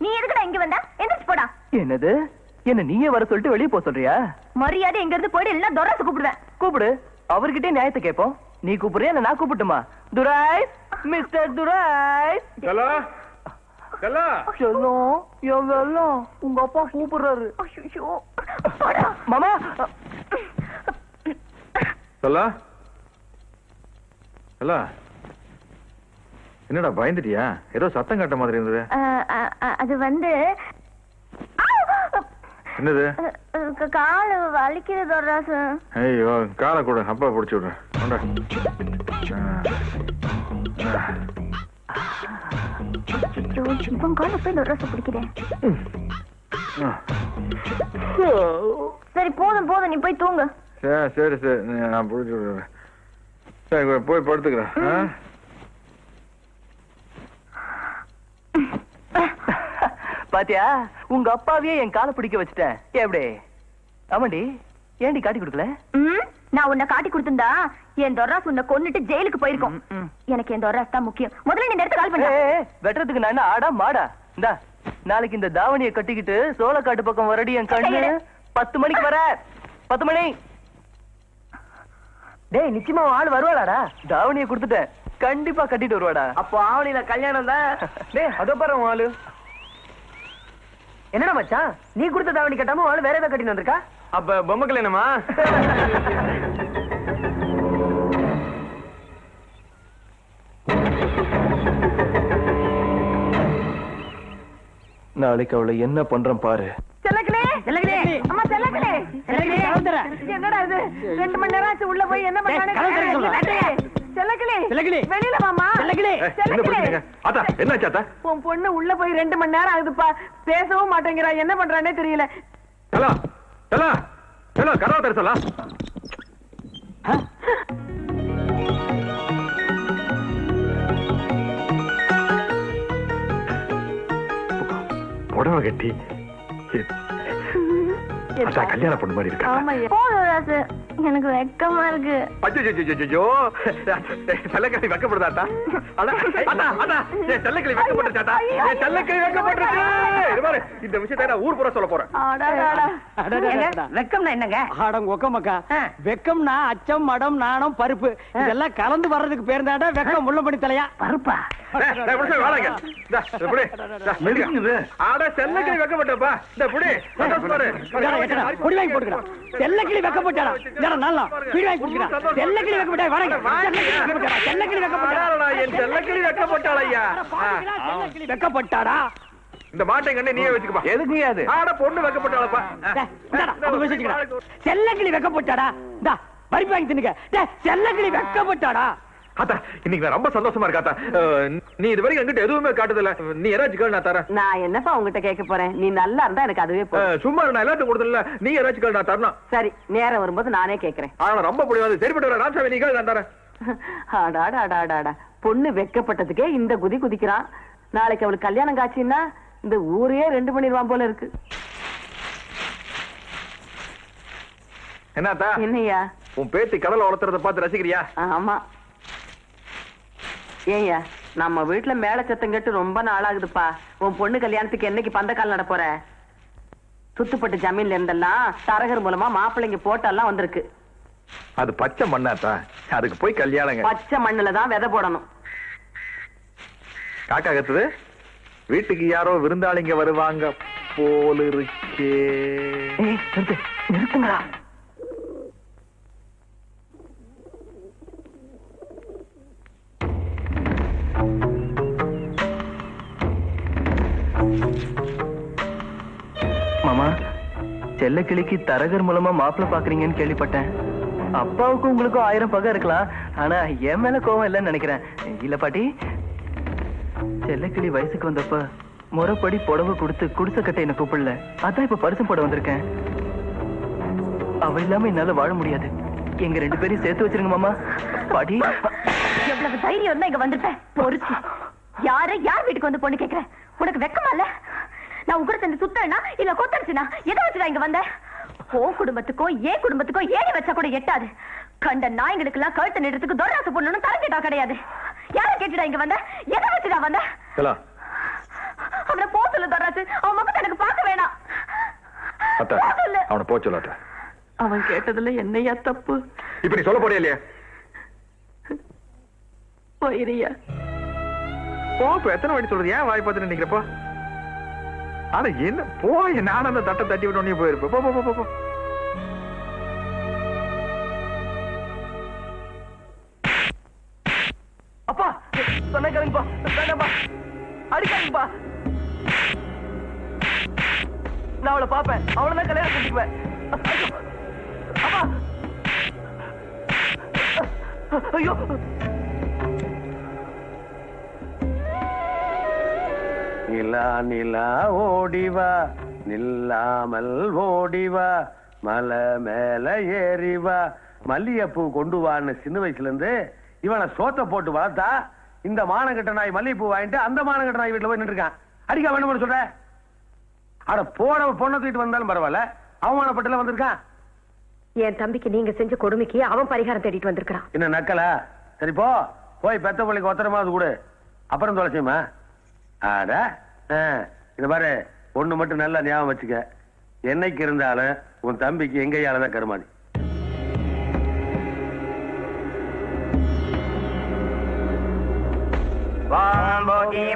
நீ எதுக்குடா இங்க வந்தா? எந்திரிச்சு போடா. என்னது? என்ன நீயே வர சொல்லிட்டு வெளியே போக சொல்றியா? மரியாதை எங்க இருந்து போயிடு, இல்ல துரைச கூப்பிடுவேன். கூப்பிடு, அவர்கிட்டே நியாயத்தை கேட்போம். நீ கூப்பிடுறியா இல்ல நான் கூப்பிட்டுமா? துரைஸ், மிஸ்டர் துரைஸ். ஹலோ ஹலோ செல்லம், என் வெல்லம், உங்க அப்பா கூப்பிடுறாரு. ஐயோ போடா மாமா. ஹலோ ஹலோ, என்னடா பயந்துட்டியா? ஏதோ சத்தம் கட்ட மாதிரி இருந்தது. அது வந்து என்னது? காலு வலிக்குது துரைசு. ஐயோ, காலை கூட அப்பா பிடிச்சி விடுறேன். இவன் கால போய் துரைசு பிடிக்கிறேன். சரி போதும் போதும், நீ போய் தூங்கு. சரி சரி, நான் பிடிச்சி விடுறேன். சரி போய் படுத்துக்கிறேன். பாத்தியா, உங்க அப்பாவையே என் காலை பிடிக்க வச்சுட்டேன். எப்படி? ஆமாண்டி, ஏண்டி காட்டி கொடுக்கல? நான் உன்னை காட்டி கொடுத்திருந்தா என் துரைசு உன்னை கொன்னுட்டு ஜெயிலுக்கு போயிருக்கோம். எனக்கு என் துரைசு தான் முக்கியம். முதல்ல நீ நேரத்தை கால் பண்ண. வெட்டுறதுக்கு நான் என்ன ஆடா மாடா? இந்தா, நாளைக்கு இந்த தாவணியை கட்டிக்கிட்டு சோளக்காட்டு பக்கம் வரடி என் கண்ணு. 10 மணிக்கு வர. 10 மணி. டேய், நிச்சயமா ஆள் வருவாளாடா? தாவணியை கொடுத்துட்டேன், கண்டிப்பா கட்டிட்டு வருவாடா. அப்போ ஆவணியில கல்யாணம் தான். டேய், அதோ பாரு ஆளு. என்னடா மச்சான், நீ கொடுத்த தாவணி கட்டாம ஆளு வேற ஏதாவது கட்டிட்டு வந்திருக்கா? அப்ப பொம்மை கல்யாணமா? நாளைக்கு அவளை என்ன பண்றேன் பாரு. என்னடா இது? 2 மணி நேரம் ஆச்சு உள்ள போய் என்ன பண்ணானே? வெளியில மாமா. உன் பொண்ணு உள்ள போய் 2 மணி நேரம் ஆகுதுப்பா, பேசவும் மாட்டேங்கிறா. என்ன பண்றானே தெரியல. கதவை தரசலா. புடவை கட்டி கல்யாணம் பண்ண மாதிரி இருக்கு. எனக்கு வெக்கமா இருக்கு. செல்லக்கிளி வெக்கப்படுதாட்டா? செல்லக்கிளி வெக்கப்பட்டுச்சாட்டா? செல்லக்கிளி வெக்கப்பட்டுருச்சு. இந்த விஷயத்த ஊர் பூரா சொல்ல போறேன். வெக்கம்னா என்னங்க? அடங்கொக்கமக்கா, வெக்கம்னா அச்சம், மடம், நாணம், பருப்பு இதெல்லாம் கலந்து வர்றதுக்கு பேர் தாண்டா வெக்கம். முள்ள பண்ணி தலையா பருப்பா? செல்லக்கிளி வெக்கப்பட்டப்பா. இந்த புடி குடி வாங்கி போட்டுக்கிறான். செல்லக்கிளி வெக்கப்பட்டாரா? நல்லா குடி வாங்கி போட்டுக்கிறான். செல்லக்கிளி வெக்கப்பட்டா வரங்க. செல்லக்கிளி வெக்கப்பட்டாரா? என் செல்லக்கிளி வெக்கப்பட்டாளையா? செல்லக்கிளி வெக்கப்பட்டாரா? இந்த மாட்டை கண்ணே நீயே வச்சுக்கப்பா. எதுக்கு அது? ஆட பொண்ணு வெக்கப்பட்டாளப்பா. செல்லக்கிளி வெக்கப்பட்டாடா? இந்தா பருப்பு வாங்கி தின்னுங்க. செல்லக்கிளி வெக்கப்பட்டாடா? ஆத்தா, இன்னைக்கு நான் ரொம்ப சந்தோஷமா இருக்காத்தா. நீ இது வரைக்கும் என்கிட்ட எதுவுமே காட்டுதில்ல. நீ ஏதாச்சும் கேள், நான் தரேன். நான் என்னப்பா உங்ககிட்ட கேட்க போறேன்? நீ நல்லா இருந்தா எனக்கு அதுவே போதும். சும்மா நான் எல்லாத்தையும் கொடுத்தல. நீ ஏதாச்சும் கேள், நான் தரணும். சரி, நேரம் வரும்போது நானே கேட்கிறேன். ஆனா ரொம்ப பிடிவாது. சரிப்பட்டு வர ராமசாமி, நீ கேள், நான் தரேன். ஆடாடாடாடாடா, பொண்ணு வெக்கப்பட்டதுக்கே இந்த குதி குதிக்கிறான். நாளைக்கு அவளுக்கு கல்யாணம் காட்சின்னா இந்த ஊரையே 2 பண்ணிடுவான் போல இருக்கு. என்னத்தா? என்னையா? உன் பேத்தி கடலை வளர்த்துறத பார்த்து ரசிக்கிறியா? ஆமா. ஏய்யா, நம்ம வீட்டுல மேல சத்தம் கேட்டு ரொம்ப நாளாகுதுப்பா. உன் பொண்ணு கல்யாணத்துக்கு என்னைக்கு பந்தக்கால் நட போற? சுத்துப்பட்டு ஜமீன்ல இருந்தெல்லாம் தரகர் மூலமா மாப்பிள்ளைங்க போட்டெல்லாம் வந்திருக்கு. அது பச்சை மண்ணாத்தா, அதுக்கு போய் கல்யாணங்க. பச்சை மண்ணுல தான் விதை போடணும். காக்கா கத்துது. வீட்டுக்கு யாரோ விருந்தாளிங்க வருவாங்க போல இருக்கே. நிறுத்துங்களா? மாமா, செல்லக்கிளிக்கு தரகர் மூலமா மாப்பிள்ள பாக்குறீங்கன்னு கேள்விப்பட்டேன். அப்பாவுக்கும் உங்களுக்கும் 1000 பகை இருக்கலாம், ஆனா என் மேல கோவம் இல்லைன்னு நினைக்கிறேன். இல்ல பாட்டி, செல்லக்கிளி வயசுக்கு வந்தப்ப முறைப்படி புடவை கொடுத்து குடிசை கட்ட என்ன கூப்பிடல. அதான் இப்ப பரிசு போட வந்திருக்கேன். அவ இல்லாம என்னால வாழ முடியாது. எங்க 2 பேரையும் சேர்த்து வச்சிருங்க மாமா. பாட்டி, எவ்வளவு தைரியம் இருந்தா இங்க வந்துட்டேன். பொறுத்து யார் வீட்டுக்கு வந்து பொண்ணு கேக்குற? உனக்கு வெக்கமா இல்ல? நான் உங்க சேர்ந்து சுத்தனா இல்ல கொத்தடிச்சுனா எதை வச்சுதான் இங்க வந்த? உன் குடும்பத்துக்கும் என் குடும்பத்துக்கும் ஏறி வச்சா கூட எட்டாது. கண்ட நாய்களுக்கு எல்லாம் கழுத்து நிறத்துக்கு துரைராசு பொண்ணுன்னு தரங்கிட்டா கிடையாது. யார கேட்டுடா இங்க வந்த? எதை வச்சுடா வந்த? துர்ராசு. அவன் முகத்தை எனக்கு பார்க்க வேணாம். அத்தை, சொல்லு. அவனை போக சொல்லு அத்தை. அவன் கேட்டதுல என்னையா தப்பு? இப்ப நீ சொல்ல போறியா இல்லையா? போயிரியா? போ, இப்ப எத்தனை வாட்டி சொல்றது? ஏன் வாய் பார்த்துட்டு நிக்கிறப்போ? ஆனா என்ன போய் நானும் அந்த தட்டை தட்டி விட்டு உடனே போயிருப்பேன். போ போ போ போ. அப்பா சொன்ன கேளுங்கப்பா, வேண்டாம்ப்பா, அடிக்காதீங்கப்பா. நான் அவளை பாப்பேன், அவளை தான் கல்யாணம் பண்ணிக்குவேன். அப்பா, ஐயோ, நிலா நிலா ஓடிவா, நில்லாமல் ஓடிவா, மலை மேல ஏறிவா, மல்லிகைப்பூ கொண்டு வான்னு சின்ன வயசுல இருந்து இவனை சோத்த போட்டு வளர்த்தா இந்த மானகட்ட நாய் மல்லிகைப்பூ வாங்கிட்டு அந்த மானகட்ட நாய் வீட்டுல போய் நின்று இருக்கான். அடிக்க வேணும் சொல்ற? அட போட பொண்ணை தூக்கிட்டு வந்தாலும் பரவாயில்ல, அவமானப்பட்டுல வந்திருக்கான். என் தம்பிக்கு நீங்க செஞ்ச கொடுமைக்கு அவன் பரிகாரம் தேடிட்டு வந்திருக்கான். என்ன நக்கலா? சரி போ, போய் பெத்த பிள்ளைக்கு ஒத்தரமாவது கொடு, அப்புறம் தொலைச்சியுமா. ஆட இது பாரு, ஒண்ணு மட்டும் நல்லா ஞாபகம் வச்சுக்க, என்னைக்கு இருந்தாலும் உன் தம்பிக்கு எங்கையாலதான் கருமாதி.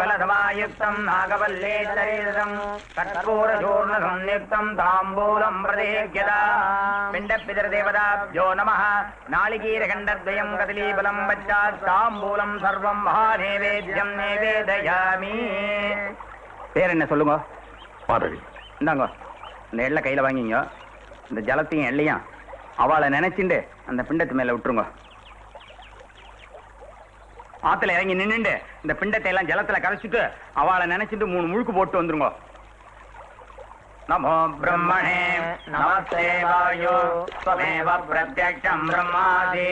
பலசமாயுக்தம் நாகவல்லே சரீரம் கற்பூரசூர்ண சம்யுக்தம் தாம்பூலம் பிரதேக்யதா பிண்டப்பிதர் தேவதாப்யோ நமः நாளிகீரகண்டத்வயம் கதலீபலம் பச்சாத் தாம்பூலம் சர்வம் மகாநேவேத்யம் நிவேதயாமி. பேர் என்ன சொல்லுங்க? மாதவி. இந்தாங்க, இந்த எள்ளை கையில வாங்கிங்க. இந்த ஜலத்தையும் எள்ளையும் அவளை நினைச்சுண்டு அந்த பிண்டத்து மேல விட்டுருங்க. ஆத்துல இறங்கி நின்னுண்டு இந்த பிண்டத்தை எல்லாம் ஜலத்துல கரைச்சிட்டு அவளை நினைச்சிட்டு 3 முழுக்கு போட்டு வந்துருங்க. நமோ பிரம்மணே நமஸ்தே வாயோ त्वमेव प्रत्यक्षं ब्रह्मासि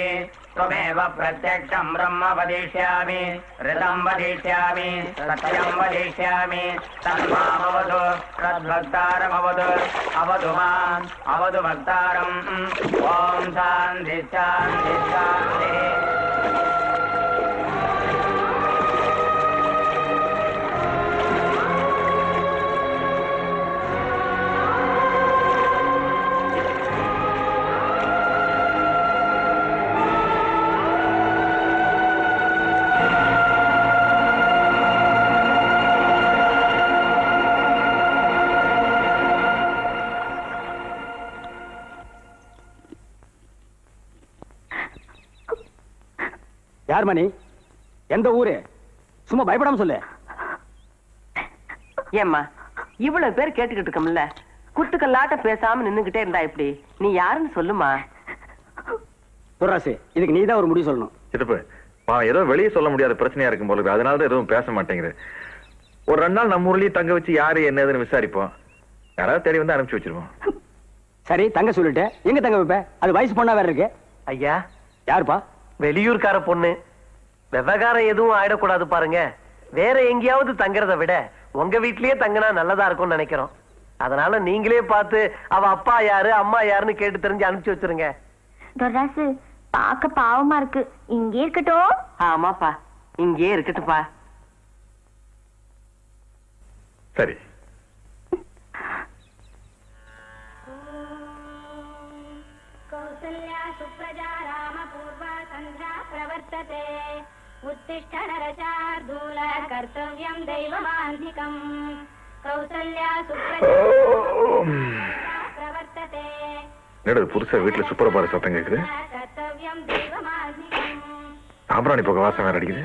त्वमेव प्रत्यक्षं ब्रह्म वदिष्यामि ऋतं वदिष्यामि सत्यं वदिष्यामि तन्मामवतु तद्भक्तारमवतु अवतु माम् अवतु भक्तारम्. ॐ शान्ति शान्ति शान्तिः. யார் மணி? எந்த ஊரு? சும்மா பயப்படாம சொல்லு. ஏம்மா இவ்வளவு பேர் கேட்டுக்கிட்டு இருக்கோம்ல, குத்துக்கல்லாட்ட பேசாம நின்னுகிட்டே இருந்தா எப்படி? நீ யாருன்னு சொல்லுமா. துர்ராசு, இதுக்கு நீதான் ஒரு முடிவு சொல்லணும். சித்தப்பு, ஏதோ வெளியே சொல்ல முடியாத பிரச்சனையா இருக்கும் போல இருக்கு, அதனாலதான் எதுவும் பேச மாட்டேங்குது. ஒரு 2 நாள் நம்ம ஊர்லயே தங்க வச்சு யாரு என்னதுன்னு விசாரிப்போம். யாராவது தேடி வந்து அனுப்பிச்சு வச்சிருவோம். சரி, தங்க சொல்லிட்டு எங்க தங்க வைப்ப? அது வயசு பொண்ணா வேற இருக்கு. ஐயா, யாருப்பா? வெளியூர்கார பொண்ணு. விவகாரம் எதுவும் ஆயிடக்கூடாது பாருங்க. வேற எங்கேயாவது தங்குறத விட உங்க வீட்லயே தங்கினா நல்லதா இருக்கும்னு நினைக்கிறோம். அதனால நீங்களே பார்த்து அவ அப்பா யாரு அம்மா யாருன்னு கேட்டு தெரிஞ்சு அனுப்பிச்சு வச்சிருங்க. துர்ராசு, பார்க்க பாவமா இருக்கு, இங்கே இருக்கட்டும். ஆமாப்பா, இங்கே இருக்கட்டுப்பா. சரி. कौसल्या सुप्रजा रामपूर्वा सन्ध्या प्रवर्तते उत्तिष्ठ नरशार्दूल कर्तव्यं दैवमान्धिकम् कौसल्या सुप्रजा प्रवर्तते என்னது புதுசா வீட்டுல சுப்பரபார சத்தம் கேக்குது? कर्तव्यं दैवमान्धिकम् சாம்பிராணி போக வாசம் வேற அடிக்குது.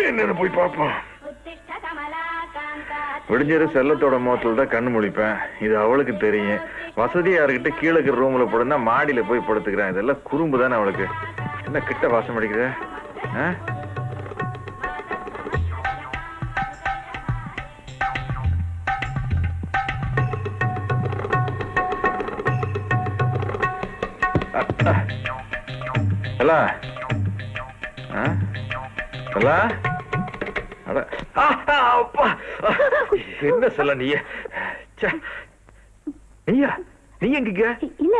என்னன்னு போய் பாப்போம். उत्तिष्ठ कमलाकान्ता விடிஞ்சது செல்லத்தோட முகத்துல தான் கண்ணு முழிப்பேன். இது அவளுக்கு தெரியும். வசதியா இருக்கிட்ட கீழே இருக்கிற ரூம்ல படுனா மாடியில போய் படுத்துக்கிறேன். இதெல்லாம் குறும்பு தானே அவளுக்கு. என்ன கிட்ட வாசம் அடிக்குது? என்ன சொல்ல நீயா? நீ எங்க? இல்ல,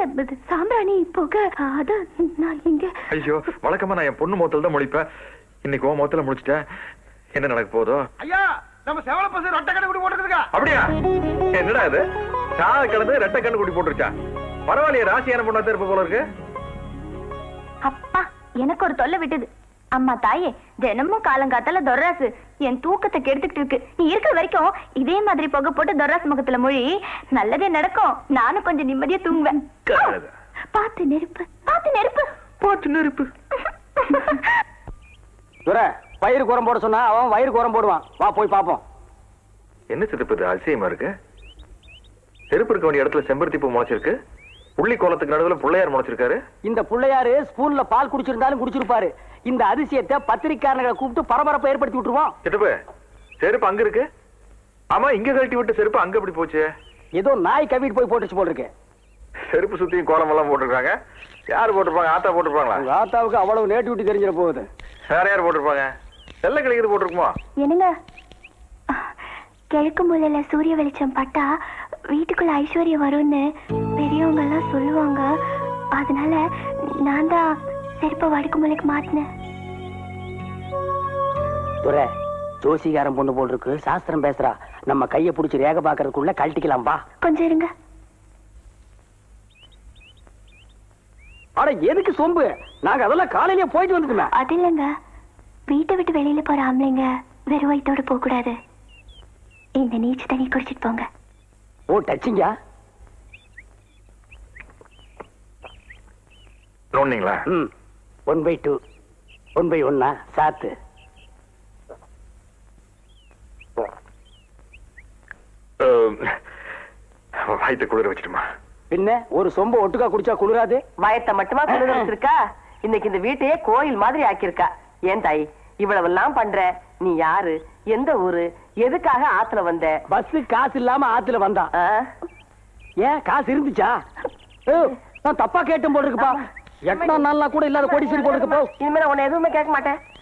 சாம்பிராணி போக அதான் நான் இங்க. ஐயோ, வழக்கமா நான் என் பொண்ணு முகத்துல தான் முழிப்பேன். இன்னைக்கு உன் முகத்துல முடிச்சிட்டேன். என்ன நடக்க போதோ? ஐயா, நம்ம செவல பசு ரெட்டை கண்ணு குடி போட்டுருக்கா. அப்படியா? என்னடா இது? சாக கிடந்து ரெட்டை கண்ணு குட்டி போட்டுருச்சா? பரவாயில்லையே, ராசியான பொண்ணா இருப்ப போல இருக்கு. அப்பா எனக்கு ஒரு தொல்லை விட்டுது. அம்மா தாயே, தினமும் காலங்காத்தால தொர்ராசு என் தூக்கத்தை கெடுத்துக்கிட்டு இருக்கு. நீ இருக்கிற வரைக்கும் இதே மாதிரி புகை போட்டு தொர்ராசு முகத்துல மொழி நல்லதே நடக்கும். நானும் கொஞ்சம் நிம்மதியா தூங்குவேன். பார்த்து நெருப்பு, பார்த்து நெருப்பு, பார்த்து நெருப்பு. துரை, வயிறு குரம் போட சொன்னா அவன் வயிறு குரம் போடுவான். வா போய் பாப்போம். என்ன சிறப்பு இது? அதிசயமா இருக்கு. செருப்பு இருக்க வேண்டிய இடத்துல செம்பருத்தி பூ முளைச்சிருக்கு. புள்ளி கோலத்துக்கு நடுவுல பிள்ளையார் முளைச்சிருக்காரு. இந்த பிள்ளையாரு ஸ்பூன்ல பால் குடிச்சிருந்தாலும் குடிச்சிருப்பாரு. இந்த அதிசயத்தை பத்திரிக்கையாளர்களை கூப்பிட்டு பரபரப்பை ஏற்படுத்தி விட்டுருவோம். சித்தப்பு, செருப்பு அங்க இருக்கு. ஆமா, இங்க கழட்டி விட்டு செருப்பு அங்க எப்படி போச்சு? ஏதோ நாய் கவிட்டு போய் போட்டுச்சு போல் இருக்கு. செருப்பு சுத்தியும் கோலம் எல்லாம் போட்டிருக்காங்க. யாரு போட்டிருப்பாங்க? ஆத்தா போட்டிருப்பாங்களா? உங்க ஆத்தாவுக்கு அவ்வளவு நேட்டிவிட்டி தெரிஞ்சிட போகுது. வேற யார் போட்டிருப்பாங்க? செல்ல கிளிக்கிறது போட்டிருக்குமா? என்னங்க, கிழக்கு மூலையில சூரிய வெளிச்சம் பட்டா வீட்டுக்குள்ள ஐஸ்வர்யம் வரும்னு பெரியவங்க எல்லாம் சொல்லுவாங்க. அதனால நான் தான் செருப்ப வடக்கு மூலைக்கு மாத்தினேன். துரை, ஜோசிகாரம் பொண்ணு போல் இருக்கு. சாஸ்திரம் பேசுறா. நம்ம கைய புடிச்சு ரேக பாக்குறதுக்குள்ள கழட்டிக்கலாம். பா கொஞ்சம் இருங்க. ஆனா எதுக்கு சொம்பு? நாங்க அதெல்லாம் காலையிலேயே போயிட்டு வந்துட்டுமே. அது இல்லைங்க, வீட்டை விட்டு வெளியில போற ஆம்பளைங்க வெறும் வயித்தோட போக கூடாது. இந்த நீச்சு தண்ணி குடிச்சிட்டு போங்க. ஓ, டச்சிங்கா? சொன்னீங்களா? 1/2 1/1 சாத்து. வயிற்று குளிர வச்சிட்டுமா? பின்ன ஒரு சொம்ப ஒட்டுக்கா குடிச்சா குளிராது? வயத்தை மட்டுமா குளிர வச்சிருக்கா? இன்னைக்கு இந்த வீட்டையே கோயில் மாதிரி ஆக்கியிருக்கா. ஏன் தாய் இவ்வளவு எல்லாம் பண்ற? நீ யாரு? எந்த ஊரு? எதுக்காக ஆத்துல வந்த? பஸ் காசு இல்லாம ஆத்துல வந்தான். ஆ? ஏன் காசு இருந்துச்சா? நான் தப்பா கேட்டும் போல் இருக்குப்பா. 8 நாள் கூட இல்லாத கோடீஸ்வரி போல் இருக்கு. போ. இனிமே நான் உன்னை எதுவுமே கேட்க மாட்டேன்.